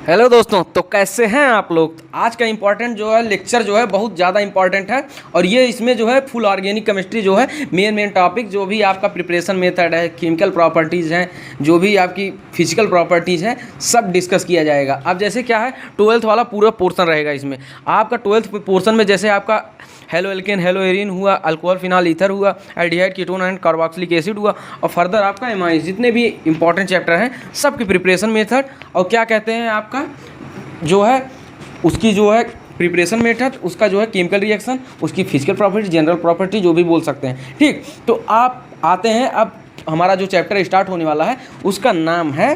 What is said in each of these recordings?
Hello दोस्तों, तो कैसे हैं आप लोग। आज का इम्पॉर्टेंट जो है लेक्चर जो है बहुत ज़्यादा इम्पॉर्टेंट है और ये इसमें जो है फुल ऑर्गेनिक केमिस्ट्री जो है मेन टॉपिक जो भी आपका प्रिपरेशन मेथड है, केमिकल प्रॉपर्टीज़ हैं, जो भी आपकी फिजिकल प्रॉपर्टीज़ हैं, सब डिस्कस किया जाएगा। अब जैसे क्या है 12th वाला पूरा पोर्शन रहेगा इसमें। आपका 12th पोर्शन में जैसे आपका हेलो एल्केन, हेलो एरीन हुआ, अल्कोहल फिनाल ईथर हुआ, aldehyde ketone and carboxylic acid हुआ और फर्दर आपका एमाइंस, जितने भी इंपॉर्टेंट चैप्टर हैं सबके प्रिपरेशन मेथड और क्या कहते हैं आपका जो है उसकी जो है प्रिपरेशन मेथड, उसका जो है केमिकल रिएक्शन, उसकी फिजिकल प्रॉपर्टी, जनरल प्रॉपर्टी जो भी बोल सकते हैं। ठीक, तो आप आते हैं अब हमारा जो चैप्टर स्टार्ट होने वाला है उसका नाम है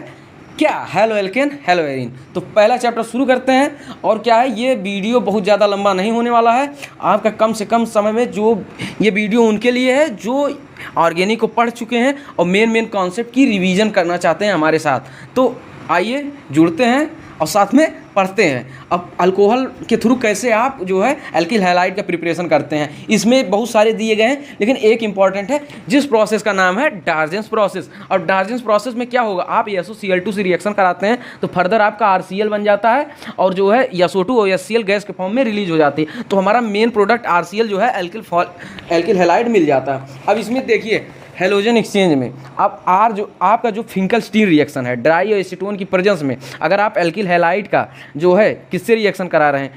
क्या, हेलो एल्केन, हेलो एरीन। तो पहला चैप्टर शुरू करते हैं। और क्या है, ये वीडियो बहुत ज़्यादा लंबा नहीं होने वाला है, आपका कम से कम समय में जो ये वीडियो उनके लिए है जो ऑर्गेनिक को पढ़ चुके हैं और मेन कॉन्सेप्ट की रिवीजन करना चाहते हैं हमारे साथ। तो आइए जुड़ते हैं और साथ में पढ़ते हैं। अब अल्कोहल के थ्रू कैसे आप जो है एल्किल हैलाइड का प्रिपरेशन करते हैं, इसमें बहुत सारे दिए गए हैं, लेकिन एक इंपॉर्टेंट है जिस प्रोसेस का नाम है डार्जेंस प्रोसेस। और डार्जेंस प्रोसेस में क्या होगा, आप SOCl2 से रिएक्शन कराते हैं तो फर्दर आपका RCl बन जाता है और जो है SO2 और HCl गैस के फॉर्म में रिलीज हो जाती है। तो हमारा मेन प्रोडक्ट RCl जो है एल्किल हैलाइड मिल जाता है। अब इसमें देखिए हेलोजन एक्सचेंज में अब जो आपका जो फिंकल-स्टीन रिएक्शन है ड्राई और एसीटोन की प्रेजेंस में, अगर आप एल्किल हैलाइड का जो है किससे रिएक्शन करा रहे हैं,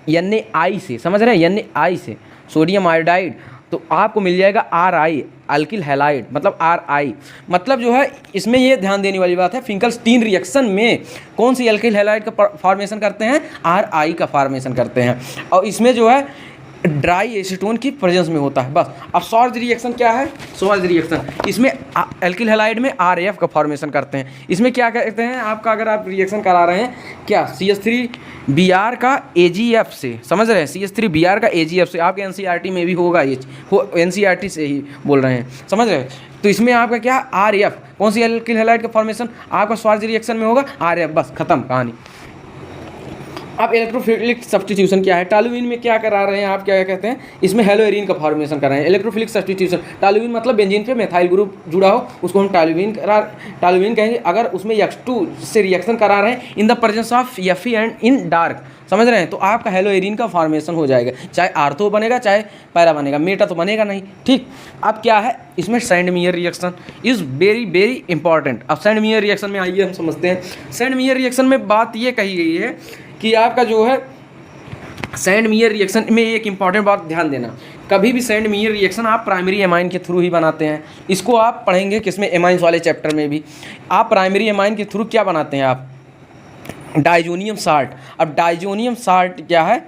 Na से, समझ रहे हैं, Na से सोडियम आयोडाइड, तो आपको मिल जाएगा Ri, अल्किल हैलाइड, मतलब Ri। मतलब जो है इसमें ये ध्यान देने वाली बात है, फिंकल-स्टीन रिएक्शन में कौन सी एल्किल हैलाइड का फॉर्मेशन करते हैं, Ri का फॉर्मेशन करते हैं और इसमें जो है ड्राई एसीटोन की प्रेजेंस में होता है बस। अब सॉल्ट रिएक्शन क्या है, सॉल्ट रिएक्शन इसमें एल्किल हैलाइड में RAF का फॉर्मेशन करते हैं। इसमें क्या कहते हैं आपका, अगर आप रिएक्शन करा रहे हैं क्या CH3Br का AgF से, समझ रहे हैं, CH3Br का AgF से, आपके NCERT में भी होगा ये, NCERT से ही बोल रहे हैं, समझ रहे हैं। तो इसमें आपका क्या RAF, कौन सी एल्किल हैलाइड का फॉर्मेशन आपका सॉल्ट रिएक्शन में होगा, RAF, बस खत्म कहानी। अब इलेक्ट्रोफिलिक सब्स्टिट्यूशन क्या है, टॉलुइन में क्या करा रहे हैं आप, क्या कहते हैं, इसमें हेलो एरीन का फॉर्मेशन कर रहे हैं। इलेक्ट्रोफिलिक सब्स्टिट्यूशन, टॉलुइन मतलब बेंजीन पे मेथाइल ग्रुप जुड़ा हो उसको हम टॉलुइन कहेंगे। अगर उसमें X2 से रिएक्शन करा रहे हैं in the presence of Fe and in dark, समझ रहे हैं, तो आपका हेलो एरीन का फॉर्मेशन हो जाएगा, चाहे आर्थो बनेगा चाहे पैरा बनेगा, मेटा तो बनेगा नहीं। ठीक, अब क्या है इसमें सैंडमीयर रिएक्शन इज़ वेरी इंपॉर्टेंट। अब सैंडमीयर रिएक्शन में आइए हम समझते हैं। सैंडमीयर रिएक्शन में बात ये कही गई है कि आपका जो है सैंडमीयर रिएक्शन में एक इंपॉर्टेंट बात ध्यान देना, कभी भी सैंडमीयर रिएक्शन आप प्राइमरी एमाइन के थ्रू ही बनाते हैं। इसको आप पढ़ेंगे किसमें, एमाइंस वाले चैप्टर में भी। आप प्राइमरी एमाइन के थ्रू क्या बनाते हैं, आप डाइजोनियम साल्ट। अब डाइजोनियम साल्ट क्या है,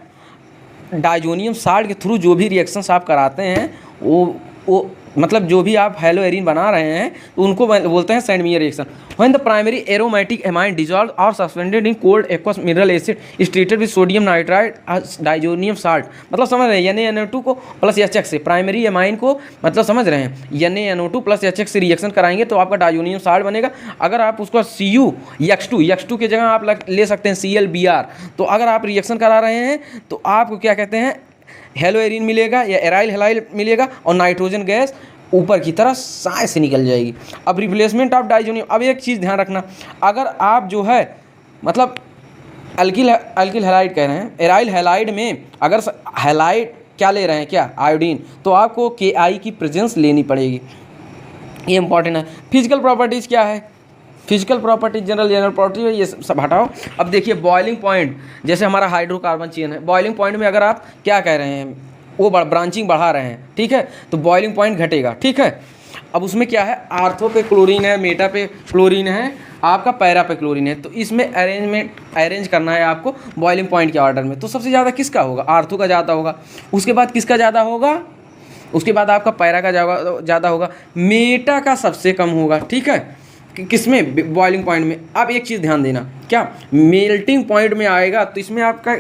डाइजोनियम साल्ट के थ्रू जो भी रिएक्शंस आप कराते हैं वो मतलब जो भी आप हेलो एरीन बना रहे हैं तो उनको बोलते हैं Sandmeyer reaction. When the primary aromatic amine dissolve और suspended in cold aqueous mineral acid is treated with sodium nitride diazonium salt, मतलब समझ रहे हैं, NaNO2 को प्लस HX से प्राइमरी एमाइन को, मतलब समझ रहे हैं, NaNO2 प्लस HX से रिएक्शन कराएंगे तो आपका डाइजोनियम साल्ट बनेगा। अगर आप उसको CuX2 की जगह आप ले सकते हैं ClBr। तो अगर आप रिएक्शन करा रहे हैं तो आपको क्या कहते हैं, हेलो एरीन मिलेगा या एराइल हैलाइड मिलेगा और नाइट्रोजन गैस ऊपर की तरफ साए से निकल जाएगी। अब रिप्लेसमेंट ऑफ डाइजोनियम, अब एक चीज़ ध्यान रखना, अगर आप जो है मतलब एल्किल हैलाइड कह रहे हैं, एराइल हैलाइड में अगर हैलाइड क्या ले रहे हैं, क्या आयोडीन, तो आपको Ki की प्रेजेंस लेनी पड़ेगी, ये इंपॉर्टेंट है। फिजिकल प्रॉपर्टीज़ क्या है, फिजिकल प्रॉपर्टी, जनरल प्रॉपर्टी ये सब हटाओ। अब देखिए बॉइलिंग पॉइंट, जैसे हमारा हाइड्रोकार्बन चेन है, बॉइलिंग पॉइंट में अगर आप क्या कह रहे हैं, वो ब्रांचिंग बढ़ा रहे हैं, ठीक है, तो बॉइलिंग पॉइंट घटेगा, ठीक है। अब उसमें क्या है, आर्थो पे क्लोरीन है, मेटा पे क्लोरीन है, आपका पैरा पे क्लोरीन है, तो इसमें अरेंज करना है आपको बॉइलिंग पॉइंट के ऑर्डर में। तो सबसे ज़्यादा किसका होगा, आर्थो का ज़्यादा होगा, उसके बाद किसका ज़्यादा होगा, उसके बाद आपका पैरा का ज़्यादा होगा, मेटा का सबसे कम होगा, ठीक है, किसमें, बॉइलिंग पॉइंट में। अब एक चीज़ ध्यान देना, क्या मेल्टिंग पॉइंट में आएगा तो इसमें आपका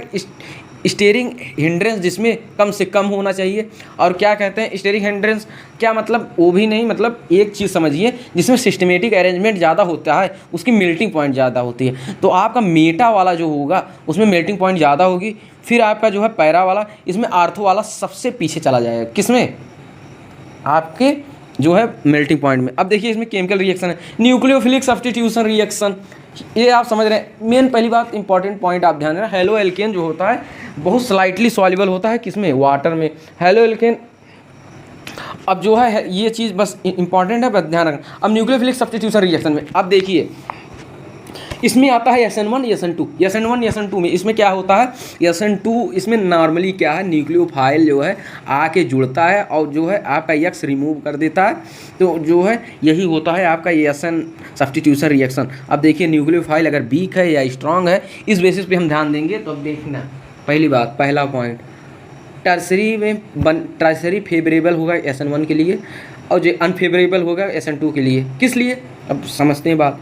स्टीयरिंग हिंड्रेंस जिसमें कम से कम होना चाहिए। और क्या कहते हैं स्टीयरिंग हिंड्रेंस, क्या मतलब, वो भी नहीं, मतलब एक चीज़ समझिए, जिसमें सिस्टमेटिक अरेंजमेंट ज़्यादा होता है उसकी मेल्टिंग पॉइंट ज़्यादा होती है। तो आपका मेटा वाला जो होगा उसमें मेल्टिंग पॉइंट ज़्यादा होगी। फिर आपका जो है पैरा वाला, इसमें आर्थो वाला सबसे पीछे चला जाएगा, किसमें, आपके जो है मेल्टिंग पॉइंट में। अब देखिए इसमें केमिकल रिएक्शन है, न्यूक्लियोफिलिक सब्स्टिट्यूशन रिएक्शन, ये आप समझ रहे हैं। मेन पहली बात इंपॉर्टेंट पॉइंट आप ध्यान रखना, हेलो एल्केन जो होता है बहुत स्लाइटली सॉल्युबल होता है किसमें, वाटर में। हेलो एल्केन अब जो है ये चीज़ बस इंपॉर्टेंट है, बस ध्यान रखना। अब न्यूक्लियोफिलिक सब्स्टिट्यूशन रिएक्शन में अब देखिए इसमें आता है SN1 SN2, SN1 SN2 में इसमें क्या होता है, SN2 इसमें नॉर्मली क्या है न्यूक्लियोफाइल जो है आके जुड़ता है और जो है आपका X रिमूव कर देता है, तो जो है यही होता है आपका SN सब्स्टिट्यूशन रिएक्शन। अब देखिए न्यूक्लियोफाइल अगर वीक है या स्ट्रांग है, इस बेसिस पे हम ध्यान देंगे। तो अब देखना पहली बात, पहला पॉइंट टर्सरी फेवरेबल होगा SN1 के लिए और जो अनफेवरेबल होगा SN2 के लिए। किस लिए, अब समझते हैं बात।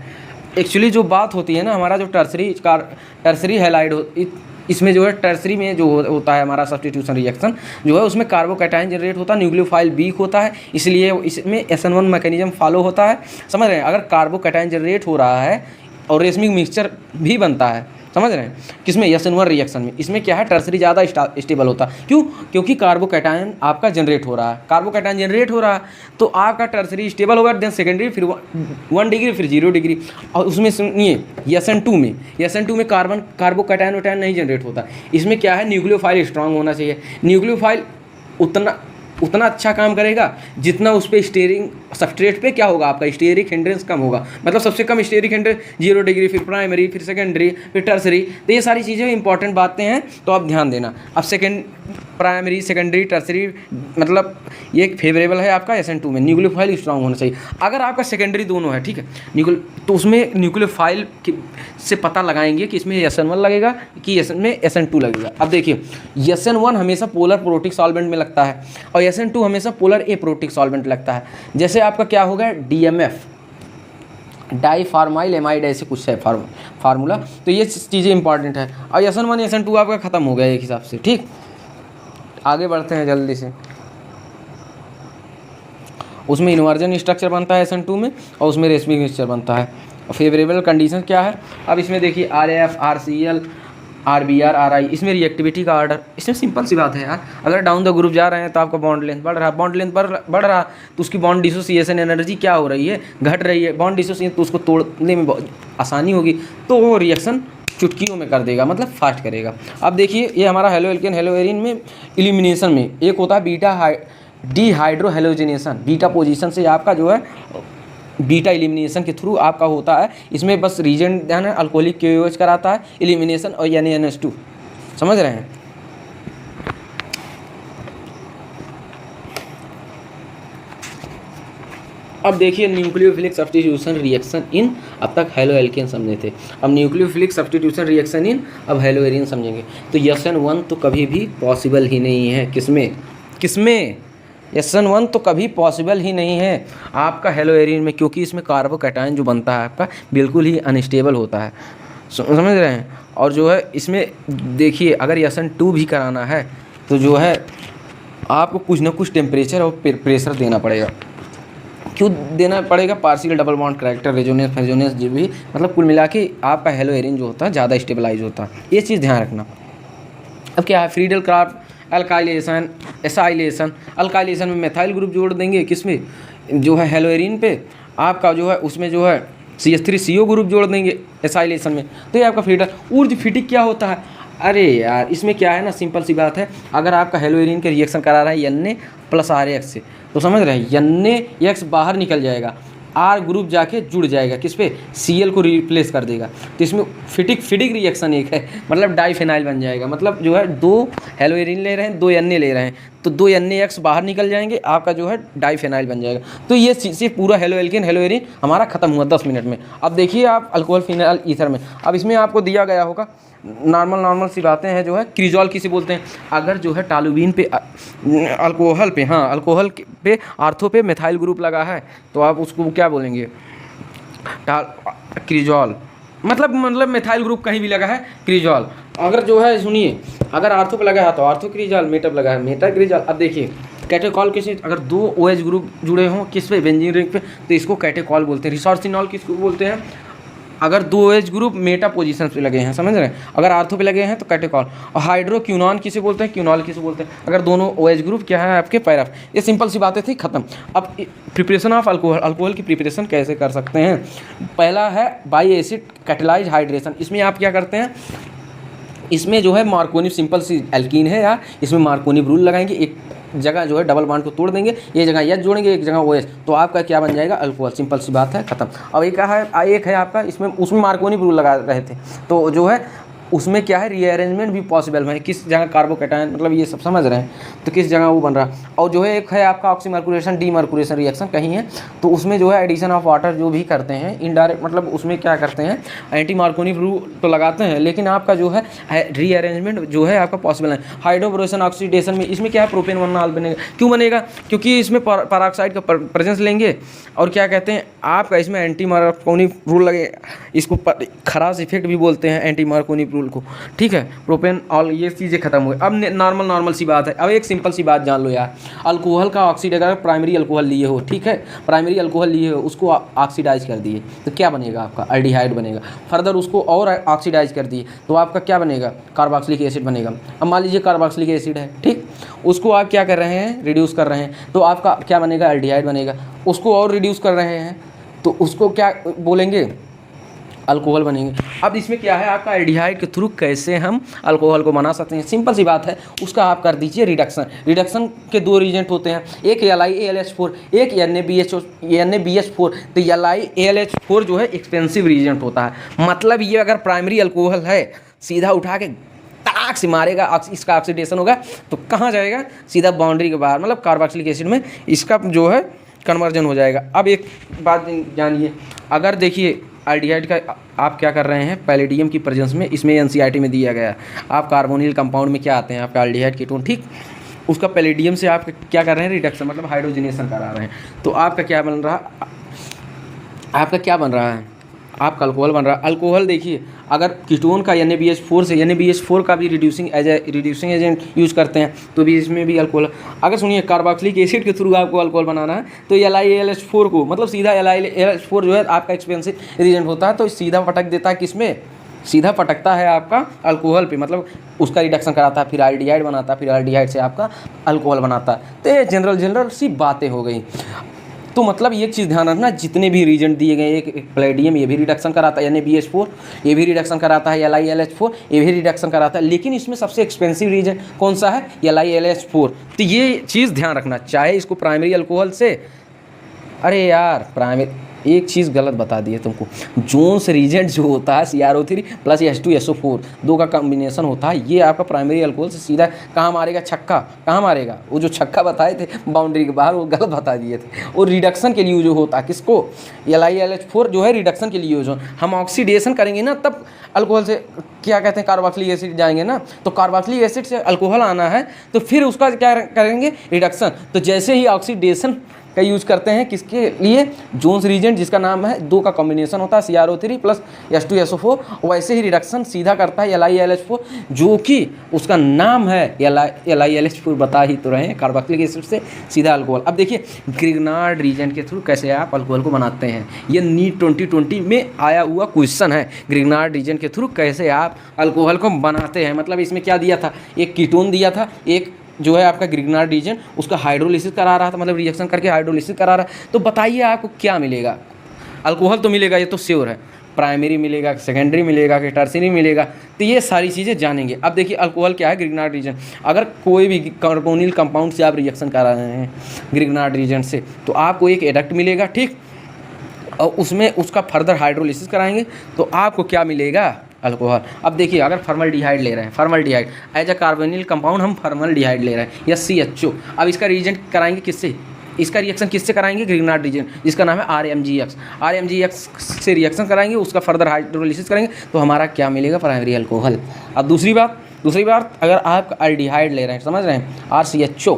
एक्चुअली जो बात होती है ना, हमारा जो टर्सरी हैलाइड इसमें जो है टर्सरी में जो होता है हमारा सब्स्टिट्यूशन रिएक्शन जो है उसमें कार्बोकैटायन जनरेट होता है, न्यूक्लियोफाइल वीक होता है, इसलिए इसमें SN1 मैकेनिज्म फॉलो होता है। समझ रहे हैं, अगर कार्बोकैटायन जनरेट हो रहा है और रेशमिक मिक्सचर भी बनता है, समझ रहे हैं, किसमें SN1 रिएक्शन में, इसमें क्या है टर्सरी ज़्यादा स्टेबल होता है। क्यों, क्योंकि कार्बोकैटायन आपका जनरेट हो रहा है, कार्बोकैटायन जनरेट हो रहा है तो आपका टर्सरी स्टेबल होगा, देन सेकेंडरी फिर 1 डिग्री फिर 0 डिग्री। और उसमें सुनिए SN2 में कार्बोकैटायन वटायन नहीं जनरेट होता। इसमें क्या है न्यूक्लियोफाइल स्ट्रांग होना चाहिए। न्यूक्लियोफाइल उतना अच्छा काम करेगा जितना उस पर स्टीयरिंग सबस्ट्रेट पे क्या होगा, आपका स्टीयरिक हिंड्रेंस कम होगा, मतलब सबसे कम स्टीयरिक हिंड्रेंस 0 डिग्री फिर प्राइमरी फिर सेकेंडरी फिर टर्सरी। तो ये सारी चीज़ें इंपॉर्टेंट बातें हैं, तो आप ध्यान देना। अब प्राइमरी सेकेंडरी टर्सरी मतलब ये फेवरेबल है आपका SN2 में, न्यूक्लियोफाइल स्ट्रांग होना चाहिए। अगर आपका सेकेंडरी दोनों है, ठीक है, तो उसमें न्यूक्लियोफाइल से पता लगाएंगे कि इसमें SN1 लगेगा कि इसमें SN2 लगेगा। अब देखिए SN1 हमेशा पोलर प्रोटिक सॉल्वेंट में लगता है और SN2 हमेशा पोलर एप्रोटिक सॉल्वेंट लगता है। जैसे आपका क्या होगा DMF, डाईफार्माइल एमाइड, ऐसे कुछ है फार्मूला। तो ये चीज़ें इंपॉर्टेंट है। और SN1 SN2 आपका ख़त्म हो गया एक हिसाब से। ठीक, आगे बढ़ते हैं जल्दी से। उसमें इन्वर्जन स्ट्रक्चर बनता है SN2 में और उसमें रेशमिक मिक्सचर बनता है। फेवरेबल कंडीशन क्या है, अब इसमें देखिए RF RCl RBr RI, इसमें रिएक्टिविटी का ऑर्डर, इसमें सिंपल सी बात है यार। अगर डाउन द ग्रुप जा रहे हैं तो आपका बॉन्ड लेंथ बढ़ रहा है, बॉन्ड लेंथ बढ़ रहा तो उसकी बॉन्ड डिसोसिएशन एनर्जी क्या हो रही है, घट रही है। बॉन्ड डिसोसिएशन तो उसको तोड़ने में बहुत आसानी होगी, तो वो रिएक्शन चुटकियों में कर देगा, मतलब फास्ट करेगा। अब देखिए ये हमारा हेलो एल्केन हेलो एरिन में इलिमिनेशन में एक होता है beta dehydro halogenation, beta position से आपका जो है बीटा एलिमिनेशन के थ्रू आपका होता है। इसमें बस रीजन ध्यान है, अल्कोहलिक KOH कराता है एलिमिनेशन और NaNH2, समझ रहे हैं। अब देखिए न्यूक्लियोफिलिक सब्स्टिट्यूशन रिएक्शन इन, अब तक हेलो एल्केन समझे थे, अब न्यूक्लियोफिलिक सब्स्टिट्यूशन रिएक्शन इन, अब हेलो एरिन समझेंगे। तो SN1 तो कभी भी पॉसिबल ही नहीं है, किसमें SN1 तो कभी पॉसिबल ही नहीं है आपका हेलो एरिन में, क्योंकि इसमें कार्बोकैटायन जो बनता है आपका बिल्कुल ही अनस्टेबल होता है, समझ रहे हैं। और जो है इसमें देखिए अगर SN2 भी कराना है तो जो है आपको कुछ ना कुछ टेम्परेचर और प्रेशर देना पड़ेगा। क्यों देना पड़ेगा, partial double bond character resonance जो भी, मतलब कुल मिला के आपका हेलो एरिन जो होता है ज़्यादा स्टेबलाइज होता है, ये चीज़ ध्यान रखना। अब क्या है Friedel craft alkylation acylation, alkylation में मेथाइल ग्रुप जोड़ देंगे, किसमें जो है हेलो एरिन पे आपका जो है उसमें जो है CH3CO ग्रुप जोड़ देंगे एसाइलेशन में, तो ये आपका फ्रीडल। ऊर्ज फिटिक क्या होता है, अरे यार इसमें क्या है ना, सिंपल सी बात है, अगर आपका हेलो एरिन के रिएक्शन करा रहा है Na + RX से, तो समझ रहे हैं NaX बाहर निकल जाएगा, R ग्रुप जाके जुड़ जाएगा किस पे, Cl को रिप्लेस कर देगा, तो इसमें फिटिक रिएक्शन एक है, मतलब डाईफेनाइल बन जाएगा। मतलब जो है 2 हेलो एरिन ले रहे हैं 2 Na ले रहे हैं, तो 2 NaX बाहर निकल जाएंगे, आपका जो है डाईफेनाइल बन जाएगा। तो ये चीज़ पूरा हेलो एल्केन हेलो एरिन हमारा खत्म हुआ 10 मिनट में। अब देखिए आप अल्कोहल फिनाइल ईथर में, अब इसमें आपको दिया गया होगा नॉर्मल सी बातें हैं, जो है क्रिजॉल किसे बोलते हैं, अगर जो है टालुबीन पे अल्कोहल पे, हाँ अल्कोहल पे आर्थो पे मेथाइल ग्रुप लगा है, तो आप उसको क्या बोलेंगे, क्रिजॉल, मतलब मेथाइल ग्रुप कहीं भी लगा है क्रिजॉल। अगर जो है सुनिए अगर आर्थो पे लगा है तो आर्थो क्रिजॉल, मेटा पे लगा है मेटा क्रिजॉल। अब देखिए कैटेकॉल किसी, अगर 2 OH ग्रुप जुड़े हों किस पे, बेंजीन रिंग पे, तो इसको कैटेकॉल बोलते हैं। रिसोर्सिनॉल किसको बोलते हैं, अगर दो OH ग्रुप मेटा पोजीशन पे लगे हैं, समझ रहे हैं, अगर आर्थो पे लगे हैं तो कैटेकॉल। और हाइड्रोक्विनोन किसे बोलते हैं, क्विनॉल किसे बोलते हैं, अगर दोनों OH ग्रुप क्या है आपके पैरा। ये सिंपल सी बातें थी, खत्म। अब प्रिपरेशन ऑफ अल्कोहल, अल्कोहल की प्रिपरेशन कैसे कर सकते हैं। पहला है बाई एसिड कैटेलाइज हाइड्रेशन। इसमें आप क्या करते हैं, इसमें जो है मार्कोनी, सिंपल सी एल्कीन है यार, इसमें मार्कोनी रूल लगाएंगे, एक जगह जो है डबल बॉन्ड को तोड़ देंगे, ये जगह H जोड़ेंगे, एक जगह OH, तो आपका क्या बन जाएगा, अल्कोहल। सिंपल सी बात है, खत्म। अब एक है आपका, इसमें उसमें मार्कोनी रूल लगा रहे थे, तो जो है उसमें क्या है, रीअरेंजमेंट भी पॉसिबल है, किस जगह कार्बोकैटायन, मतलब ये सब समझ रहे हैं, तो किस जगह वो बन रहा है। और जो है एक है आपका ऑक्सीमर्कुरेशन डीमर्कुरेशन रिएक्शन कहीं है, तो उसमें जो है एडिशन ऑफ वाटर जो भी करते हैं इनडायरेक्ट, मतलब उसमें क्या करते हैं, एंटी मार्कोनी रूल तो लगाते हैं, लेकिन आपका जो है रीअरेंजमेंट जो है आपका पॉसिबल है। हाइड्रोबोरेशन ऑक्सीडेशन में इसमें क्या है, प्रोपेन वनॉल बनेगा। क्यों बनेगा, क्योंकि इसमें पेरोक्साइड का प्रेजेंस लेंगे, और क्या कहते हैं आपका इसमें एंटी मार्कोनी रूल लगे, इसको खरास इफेक्ट भी बोलते हैं एंटी मार्कोनी रूल को, ठीक है। प्रोपेन ऑल ये चीज़ें खत्म हो गई। अब नॉर्मल सी बात है। अब एक सिंपल सी बात जान लो यार, अल्कोहल का ऑक्सीडाइज, अगर प्राइमरी अल्कोहल लिए हो, ठीक है, प्राइमरी अल्कोहल लिए हो, उसको ऑक्सीडाइज कर दिए तो क्या बनेगा आपका, अल्डिहाइड बनेगा। फर्दर उसको और ऑक्सीडाइज कर दिए तो आपका क्या बनेगा, कार्बोक्सिलिक एसिड बनेगा। अब मान लीजिए कार्बोक्सिलिक एसिड है, ठीक, उसको आप क्या कर रहे हैं, रिड्यूस कर रहे हैं, तो आपका क्या बनेगा, अल्डिहाइड बनेगा। उसको और रिड्यूस कर रहे हैं तो उसको क्या बोलेंगे, अल्कोहल बनेंगे। अब इसमें क्या है आपका, एल्डिहाइड के थ्रू कैसे हम अल्कोहल को बना सकते हैं, सिंपल सी बात है, उसका आप कर दीजिए रिडक्शन। रिडक्शन के दो रीजेंट होते हैं, एक LiAlH4, एक NaBH4। तो LiAlH4 जो है एक्सपेंसिव रीजेंट होता है, मतलब ये अगर प्राइमरी अल्कोहल है, सीधा उठा के ताक से मारेगा, इसका ऑक्सीडेशन होगा तो कहाँ जाएगा, सीधा बाउंड्री के बाहर, मतलब कार्बोक्सिलिक एसिड में इसका जो है कन्वर्जन हो जाएगा। अब एक बात जानिए, अगर देखिए एल्डिहाइड का आप क्या कर रहे हैं, पैलेडियम की प्रेजेंस में, इसमें NCERT में दिया गया, आप कार्बोनिल कंपाउंड में क्या आते हैं आपका एल्डिहाइड कीटोन, ठीक, उसका पैलेडियम से आप क्या कर रहे हैं, रिडक्शन, मतलब हाइड्रोजनेशन करा रहे हैं, तो आपका क्या बन रहा, आपका क्या बन रहा है, आपका अल्कोहल बन रहा है। अल्कोहल देखिए, अगर कीटोन का NaBH4 से, NaBH4 का भी रिड्यूसिंग एजेंट यूज़ करते हैं तो भी इसमें भी अल्कोहल। अगर सुनिए कार्बोक्सिलिक एसिड के थ्रू आपको अल्कोहल बनाना है तो LiAlH4 को, मतलब सीधा LiAlH4 जो है आपका एक्सपेंसिव रीजेंट होता है, तो सीधा पटक देता है किसमें, सीधा पटकता है आपका अल्कोहल पे, मतलब उसका रिडक्शन कराता है, फिर एल्डिहाइड बनाता है, फिर एल्डिहाइड से आपका अल्कोहल बनाता है। तो ये जनरल सी बातें हो गई। तो मतलब एक चीज़ ध्यान रखना, जितने भी रीजेंट दिए गए, एक पैलेडियम ये भी रिडक्शन कराता है, NaBH4 ये भी रिडक्शन कराता है, LiAlH4 ये भी रिडक्शन कराता है, लेकिन इसमें सबसे एक्सपेंसिव रीजेंट कौन सा है, LiAlH4। तो ये चीज़ ध्यान रखना, चाहे इसको प्राइमरी अल्कोहल से, अरे यार प्राइमरी, एक चीज़ गलत बता दी है तुमको, जोन्स रीजेंट जो होता है CrO3 प्लस H2SO4 दो का कॉम्बिनेशन होता है, ये आपका प्राइमरी अल्कोहल से सीधा कहाँ मारेगा, छक्का, कहाँ मारेगा, वो जो छक्का बताए थे बाउंड्री के बाहर, वो गलत बता दिए थे। और रिडक्शन के लिए यूज होता है किसको, LiAlH4 जो है रिडक्शन के लिए यूज हो, हम ऑक्सीडेशन करेंगे ना तब अल्कोहल से क्या कहते हैं, कार्बोक्सिलिक एसिड जाएंगे ना, तो कार्बोक्सिलिक एसिड से अल्कोहल आना है तो फिर उसका क्या करेंगे, रिडक्शन। तो जैसे ही ऑक्सीडेशन का यूज करते हैं किसके लिए, जोन्स रीजेंट जिसका नाम है, दो का कॉम्बिनेशन होता है CrO3 प्लस H2SO4, वैसे ही रिडक्शन सीधा करता है LiAlH4 जो कि उसका नाम है LiAlH4, बता ही तो रहे हैं, कार्बोक्सिलिक एसिड से सीधा अल्कोहल। अब देखिए ग्रिग्नार्ड रीजेंट के थ्रू कैसे आप अल्कोहल को बनाते हैं, ये नीट 2020 में आया हुआ क्वेश्चन है, ग्रिग्नार्ड रीजेंट के थ्रू कैसे आप अल्कोहल को बनाते हैं। मतलब इसमें क्या दिया था, एक कीटोन दिया था, एक जो है आपका ग्रिग्नार्ड रीजन, उसका हाइड्रोलिसिस करा रहा था, मतलब रिएक्शन करके हाइड्रोलिसिस करा रहा है, तो बताइए आपको क्या मिलेगा, अल्कोहल तो मिलेगा, ये तो श्योर है, प्राइमरी मिलेगा, सेकेंडरी मिलेगा कि टर्सरी मिलेगा, तो ये सारी चीज़ें जानेंगे। अब देखिए अल्कोहल क्या है, ग्रिग्नार्ड रीजन, अगर कोई भी कार्बोनिल कंपाउंड से आप रिएक्शन करा रहे हैं ग्रिग्नार्ड रीजन से, तो आपको एक एडक्ट मिलेगा, ठीक, और उसमें उसका फर्दर हाइड्रोलिसिस कराएंगे तो आपको क्या मिलेगा, अल्कोहल। अब देखिए अगर फॉर्मल्डिहाइड ले रहे हैं, formaldehyde as a carbonyl compound हम फॉर्मल्डिहाइड ले रहे हैं या CHO, अब इसका रिएजेंट कराएंगे किससे, इसका रिएक्शन किससे कराएंगे, ग्रिग्नार्ड रीजन जिसका नाम है RMGX से रिएक्शन कराएंगे, उसका फर्दर हाइड्रोलिसिस करेंगे तो हमारा क्या मिलेगा, प्राइमरी अल्कोहल। अब दूसरी बात अगर आप एल्डिहाइड ले रहे हैं, समझ रहे हैं, RCHO,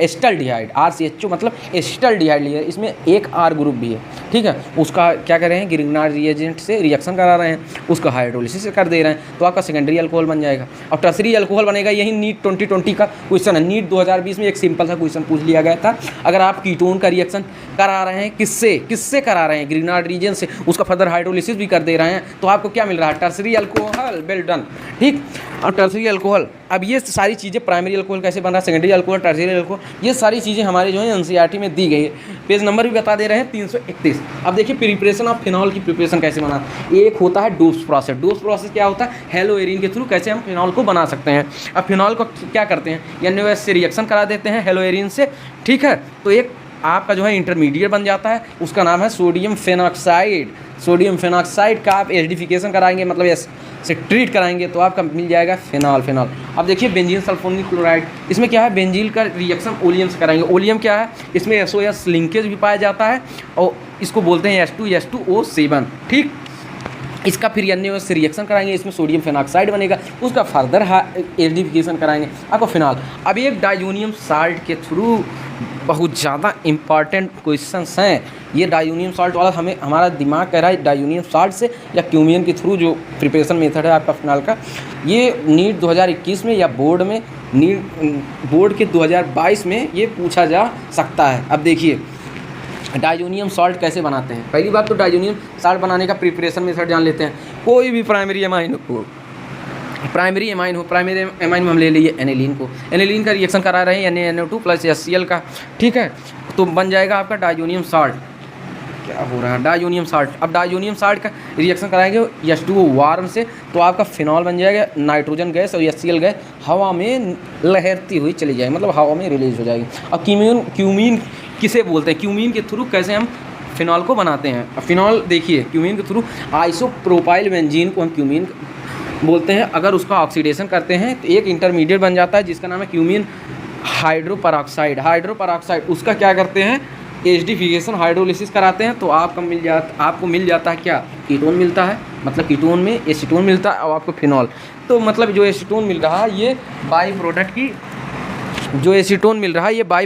एस्टल्डिहाइड, RCHO मतलब एस्टल्डिहाइड लिया है, इसमें एक R ग्रुप भी है, ठीक है। उसका क्या कर रहे हैं, ग्रिग्नार्ड रिएजेंट से रिएक्शन करा रहे हैं, उसका हाइड्रोलिसिस कर दे रहे हैं, तो आपका सेकेंडरी अल्कोहल बन जाएगा। अब टर्सरी अल्कोहल बनेगा, यही नीट 2020 का क्वेश्चन है। नीट 2020 में एक सिंपल सा क्वेश्चन पूछ लिया गया था, अगर आप कीटोन का रिएक्शन करा रहे हैं, किससे करा रहे हैं, ग्रिग्नार्ड रीजन से, उसका फर्दर हाइड्रोलिसिस भी कर दे रहे हैं, तो आपको क्या मिल रहा है, टर्सरी अल्कोहल। वेल डन, ठीक। और टर्सरी अल्कोहल, अब ये सारी चीज़ें, प्राइमरी अल्कोहल कैसे बन रहा है, सेकेंडरी अल्कोहल, टर्सरी अल्कोहल, ये सारी चीज़ें हमारे जो है एनसीईआरटी में दी गई है। पेज नंबर भी बता दे रहे हैं 331। अब देखिए प्रिपरेशन ऑफ फिनॉल की प्रिपरेशन कैसे बना। एक होता है डोप्स प्रोसेस। डोप्स प्रोसेस क्या होता है, हेलो एरिन के थ्रू कैसे हम फिनॉल को बना सकते हैं। अब फिनॉल को क्या करते हैं, NaOH से रिएक्शन करा देते हैं हेलो एरिन से, ठीक है, तो एक आपका जो है इंटरमीडिएट बन जाता है, उसका नाम है सोडियम फेनॉक्साइड। सोडियम फेनॉक्साइड का आप एसिडिफिकेशन कराएंगे, मतलब एस से ट्रीट कराएंगे, तो आपका मिल जाएगा फिनॉल। अब देखिए बेंजीन सल्फोनिक क्लोराइड, इसमें क्या है, बेंजीन का रिएक्शन ओलियम से कराएंगे। ओलियम क्या है, इसमें SOS लिंकेज भी पाया जाता है, और इसको बोलते हैं H2SO7, ठीक। इसका फिर NaOH से रिएक्शन कराएंगे, इसमें सोडियम फेनॉक्साइड बनेगा, उसका फर्दर एसिडिफिकेशन कराएंगे, आपको फिनॉल। अब एक डाइजोनियम साल्ट के थ्रू बहुत ज़्यादा इंपॉर्टेंट क्वेश्चंस हैं। ये डाइजोनियम साल्ट वाला हमें हमारा दिमाग कह रहा है डाइजोनियम साल्ट से या क्यूमियन के थ्रू जो प्रिपरेशन मेथड है आपका फिनॉल का, ये नीट 2021 में या बोर्ड के 2022 में ये पूछा जा सकता है। अब देखिए डाइजोनियम साल्ट कैसे बनाते हैं। पहली बात तो डाइजोनियम साल्ट बनाने का प्रिपरेशन मेथड जान लेते हैं। कोई भी प्राइमरी एमाइन में हम ले लिए एनिलीन को, एनिलीन का रिएक्शन करा रहे हैं NaNO2 + HCl का, ठीक है, तो बन जाएगा आपका डाइजोनियम साल्ट। क्या हो रहा है, डाइजोनियम साल्ट। अब डाइजोनियम साल्ट का रिएक्शन कराएंगे H2O वार्म से, तो आपका फिनॉल बन जाएगा। नाइट्रोजन गैस और HCl गैस हवा में लहरती हुई चली जाएगी, मतलब हवा में रिलीज हो जाएगी। अब क्यूमीन किसे बोलते हैं, क्यूमीन के थ्रू कैसे हम फिनॉल को बनाते हैं। अब फिनॉल देखिए, क्यूमीन के थ्रू आइसोप्रोपाइल बेंजीन को हम क्यूमीन बोलते हैं। अगर उसका ऑक्सीडेशन करते हैं तो एक इंटरमीडिएट बन जाता है जिसका नाम है क्यूमीन हाइड्रोपरऑक्साइड। उसका क्या करते हैं, एसिडिफिकेशन हाइड्रोलिसिस कराते हैं, तो आपको मिल जाता है क्या, कीटोन मिलता है, मतलब कीटोन में एसीटोन मिलता है और आपको फिनॉल। तो मतलब जो एसीटोन मिल रहा है ये बाई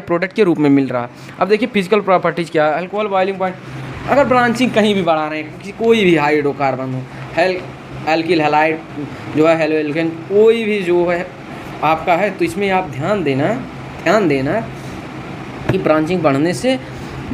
प्रोडक्ट के रूप में मिल रहा है। अब देखिए फिजिकल प्रॉपर्टीज़ क्या है, अल्कोहल बॉइलिंग पॉइंट, अगर ब्रांचिंग कहीं भी बढ़ा रहे हैं, कोई भी हाइड्रोकार्बन हो, एल्किल हैलाइड जो है, हेलो एल्केन, कोई भी जो है आपका है, तो इसमें आप ध्यान देना कि ब्रांचिंग बढ़ने से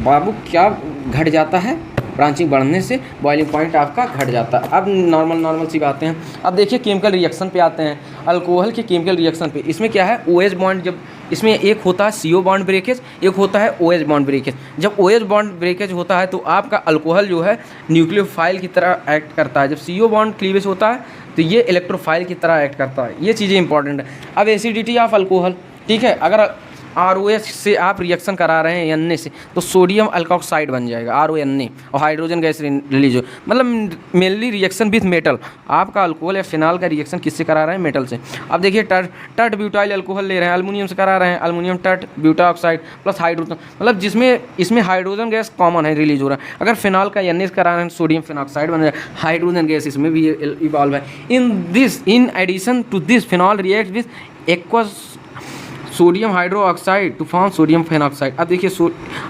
बाबू क्या घट जाता है, ब्रांचिंग बढ़ने से बॉइलिंग पॉइंट आपका घट जाता है। अब नॉर्मल सी बातें हैं। अब देखिए केमिकल रिएक्शन पे आते हैं, अल्कोहल के केमिकल रिएक्शन पे। इसमें क्या है, OH बॉन्ड, जब इसमें एक होता है CO बॉन्ड ब्रेकेज, एक होता है OH बॉन्ड ब्रेकेज। जब OH बॉन्ड ब्रेकेज होता है तो आपका अल्कोहल जो है न्यूक्लियोफाइल की तरह एक्ट करता है, जब CO बॉन्ड क्लीवेज होता है तो ये इलेक्ट्रोफाइल की तरह एक्ट करता है। ये चीज़ें इंपॉर्टेंट है। अब एसिडिटी ऑफ अल्कोहल, ठीक है, अगर ROH से आप रिएक्शन करा रहे हैं Na से, तो सोडियम अल्कोक्साइड बन जाएगा RONA, और हाइड्रोजन गैस रिलीज हो, मतलब मेनली रिएक्शन विथ मेटल। आपका अल्कोहल या फिनॉल का रिएक्शन किससे करा रहे हैं, मेटल से। अब देखिए टर्ट ब्यूटाइल अल्कोहल ले रहे हैं, एल्युमिनियम से करा रहे हैं, aluminium tert buta oxide plus hydrogen, मतलब इसमें हाइड्रोजन गैस कॉमन है, रिलीज हो रहा है। अगर फिनॉल का Na से करा रहे हैं, सोडियम फिनॉक्साइड बन जाएगा, हाइड्रोजन गैस इसमें भी इवॉल्व है। In addition to this phenol react with aqueous sodium hydroxide to form sodium phenoxide. अब देखिए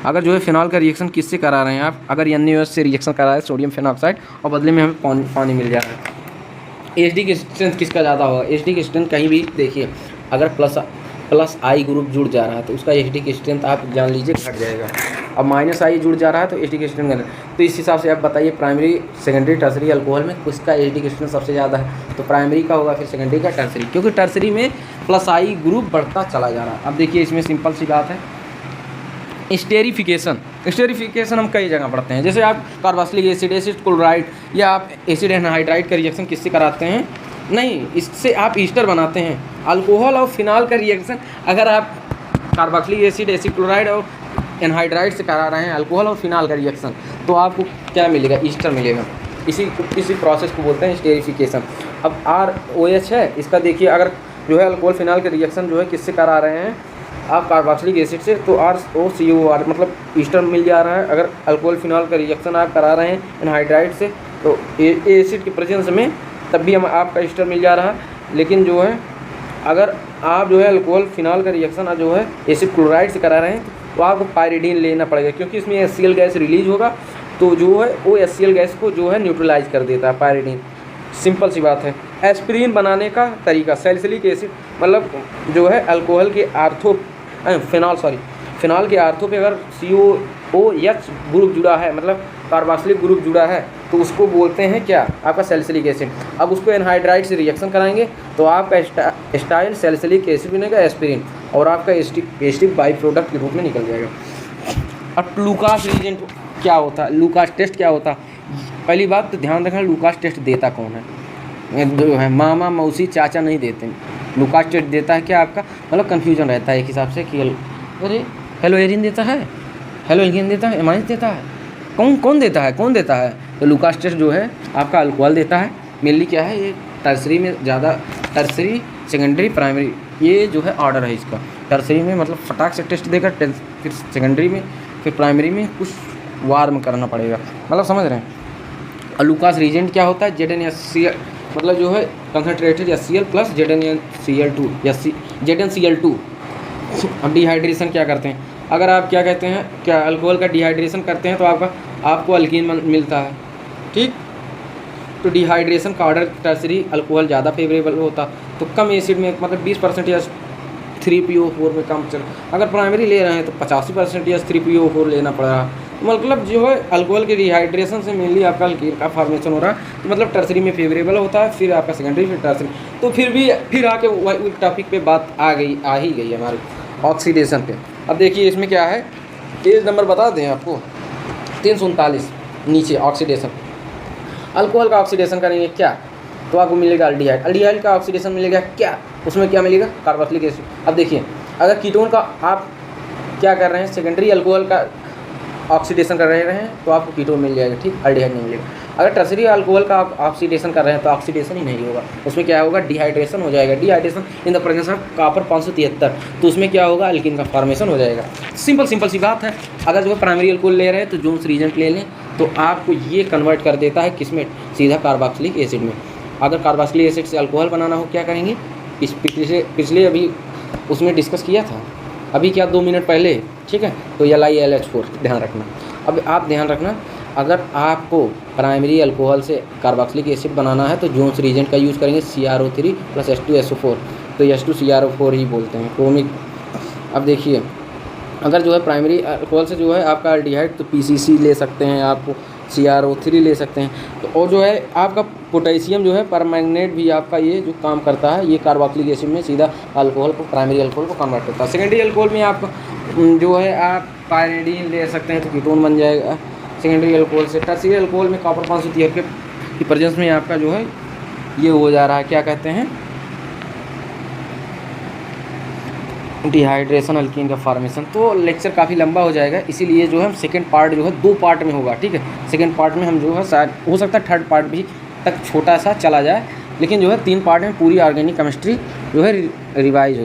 अगर जो है फिनॉल का रिएक्शन किससे करा रहे हैं आप, अगर NaOH से रिएक्शन करा रहे हैं सोडियम फेनॉक्साइड, और बदले में हमें पानी मिल जा रहा है। HD की स्ट्रेंथ किसका ज़्यादा होगा, HD की स्ट्रेंथ कहीं भी देखिए, अगर प्लस I ग्रुप जुड़ जा रहा है तो उसका HD की स्ट्रेंथ आप जान लीजिए घट जाएगा। अब -I जुड़ जा रहा है तो HD की स्ट्रेंथ घट, तो इस हिसाब से आप बताइए प्राइमरी, सेकेंडरी, टर्सरी अल्कोहल में किसका HD की स्ट्रेंथ सबसे ज़्यादा है, तो प्राइमरी का होगा, फिर सेकेंडरी का, टर्सरी, क्योंकि टर्सरी में +I ग्रुप बढ़ता चला जा रहा है। अब देखिए इसमें सिंपल सी बात है, स्टेरिफिकेशन हम कई जगह पढ़ते हैं, जैसे आप कार्बोक्सिलिक एसिड क्लोराइड, या आप एसिड एनहाइड्राइड का रिएक्शन किससे कराते हैं, नहीं, इससे आप ईस्टर बनाते हैं। अल्कोहल और फिनॉल का रिएक्शन अगर आप कार्बोक्सिलिक एसिड क्लोराइड और एनहाइड्राइड से करा रहे हैं, अल्कोहल और फिनॉल का रिएक्शन, तो आपको क्या मिलेगा, ईस्टर मिलेगा। इसी प्रोसेस को बोलते हैं स्टेरिफिकेशन। अब ROH है, इसका देखिए अगर जो है अल्कोहल फिनॉल के रिएक्शन जो है किससे करा रहे हैं आप, कार्बोक्सिलिक एसिड से, तो ROCOR मतलब ईस्टर मिल जा रहा है। अगर अल्कोहल फिनॉल का रिएक्शन आप करा रहे हैं एनहाइड्राइड से, तो एसिड के प्रेजेंस में तब भी आपका ईस्टर मिल जा रहा है। लेकिन जो है अगर आप जो है अल्कोहल फिनॉल का रिएक्शन जो है एसिड क्लोराइड से करा रहे हैं तो आपको पायरिडीन लेना पड़ेगा, क्योंकि इसमें HCl गैस रिलीज होगा तो जो है वो HCl गैस को जो है न्यूट्रलाइज कर देता है पायरिडीन। सिंपल सी बात है। एस्पिरिन बनाने का तरीका, सैलिसिलिक एसिड मतलब जो है अल्कोहल के फिनॉल के आर्थो पे अगर COOH ग्रुप जुड़ा है, मतलब कार्बोक्सिलिक ग्रुप जुड़ा है, तो उसको बोलते हैं क्या, आपका सैलिसिलिक एसिड। अब उसको एनहाइड्राइड से रिएक्शन कराएंगे तो आपका एस्टाइल सैलिसिलिक एसिड बनेगा एस्पिरिन, और आपका एस्टिक बाई प्रोडक्ट के रूप में निकल जाएगा। अब लूकास रीजेंट क्या होता है, लूकास टेस्ट क्या होता है? पहली बात तो ध्यान रखना, लूकास टेस्ट देता कौन है? जो है मामा मौसी चाचा नहीं देते। लूकास टेस्ट देता है क्या आपका, मतलब कन्फ्यूजन रहता है एक हिसाब से कि अरे हेलो एरिन देता है, हेलो एल्कीन देता है, एमाइंस देता है, कौन देता है? तो लूकास टेस्ट जो है आपका अल्कोहल देता है। मेनली क्या है, ये टर्सरी में ज़्यादा, टर्सरी सेकेंडरी प्राइमरी, ये जो है ऑर्डर है इसका। टर्सरी में मतलब फटाक से टेस्ट देगा, फिर सेकेंडरी में, फिर प्राइमरी में कुछ वार्म करना पड़ेगा, मतलब समझ रहे हैं। और लूकास रीजेंट क्या होता है, ZnCl मतलब जो है कंसनट्रेटेड HCl प्लस ZnCl2 या ZnCl2। अब डिहाइड्रेशन क्या करते हैं, अगर आप क्या कहते हैं, क्या अल्कोहल का डिहाइड्रेशन करते हैं तो आपको अल्कीन मिलता है, ठीक। तो डिहाइड्रेशन का ऑर्डर टर्सरी अल्कोहल ज़्यादा फेवरेबल होता, तो कम एसिड में मतलब 20% या 3PO4 में कम चल। अगर प्राइमरी ले रहे हैं तो 85% या 3PO4 लेना पड़ रहा, मतलब जो है अल्कोहल के डिहाइड्रेशन से मेनली आपका अल्कीन का फॉर्मेशन हो रहा है। तो मतलब टर्सरी में फेवरेबल होता है, फिर आपका सेकेंडरी, फिर टर्सरी। तो फिर आके वही टॉपिक पे बात आ ही गई हमारी ऑक्सीडेशन पे। अब देखिए इसमें क्या है, पेज नंबर बता दें आपको, 339 नीचे ऑक्सीडेशन। अल्कोहल का ऑक्सीडेशन करेंगे क्या, तो आपको मिलेगा अल्डिहाइड का ऑक्सीडेशन मिलेगा क्या, उसमें क्या मिलेगा, कार्बोक्सिलिक एसिड। अब देखिए अगर कीटोन का आप क्या कर रहे हैं, सेकेंडरी अल्कोहल का ऑक्सीडेशन कर रहे हैं तो आपको कीटोन मिल जाएगा, ठीक, अल्डिहाइड नहीं मिलेगा। अगर टर्सरी अल्कोहल का आप ऑक्सीडेशन कर रहे हैं तो ऑक्सीडेशन ही नहीं होगा, उसमें क्या होगा, डिहाइड्रेशन हो जाएगा। Dehydration in the presence of copper 573, तो उसमें क्या होगा, अल्कीन का फॉर्मेशन हो जाएगा। सिंपल सी बात है। अगर जो है प्राइमरी अल्कोहल ले रहे हैं तो जोन्स रीजेंट ले लें, तो आपको ये कन्वर्ट कर देता है किसमें, सीधा कार्बोक्सिलिक एसिड में। अगर कार्बोक्सिलिक एसिड से अल्कोहल बनाना हो क्या करेंगे, पिछले अभी उसमें डिस्कस किया था, अभी क्या 2 मिनट पहले, ठीक है। तो LiLH4 ध्यान रखना। अब आप ध्यान रखना, अगर आपको प्राइमरी अल्कोहल से कार्बोक्सिलिक एसिड बनाना है तो जोन्स रीजेंट का यूज़ करेंगे, CrO3 + H2SO4, तो H2CrO4 ही बोलते हैं, क्रोमिक। अब देखिए अगर जो है प्राइमरी अल्कोहल से जो है आपका अल्डिहाइड, तो PCC ले सकते हैं, आपको CrO3 ले सकते हैं। तो और जो है आपका पोटेशियम जो है परमैंगनेट भी आपका ये जो काम करता है, ये कार्बोक्सिलिक एसिड में सीधा अल्कोहल को, प्राइमरी अल्कोहल को कन्वर्ट करता है। सेकेंडरी अल्कोहल में आपका जो है आप पायरिडीन ले सकते हैं, तो कीटोन बन जाएगा सेकेंडरी अल्कोहल से। टर्सरी अल्कोहल में कॉपर 573 के प्रेजेंस में आपका जो है ये हो जा रहा है, क्या कहते हैं, डिहाइड्रेशन, अल्कीन का फॉर्मेशन। तो लेक्चर काफ़ी लंबा हो जाएगा, इसीलिए जो है सेकंड पार्ट जो है 2 पार्ट में होगा, ठीक है। सेकंड पार्ट में हम जो है शायद हो सकता है थर्ड पार्ट भी तक छोटा सा चला जाए, लेकिन जो है 3 पार्ट में पूरी ऑर्गेनिक केमिस्ट्री जो है रिवाइज हो जाए।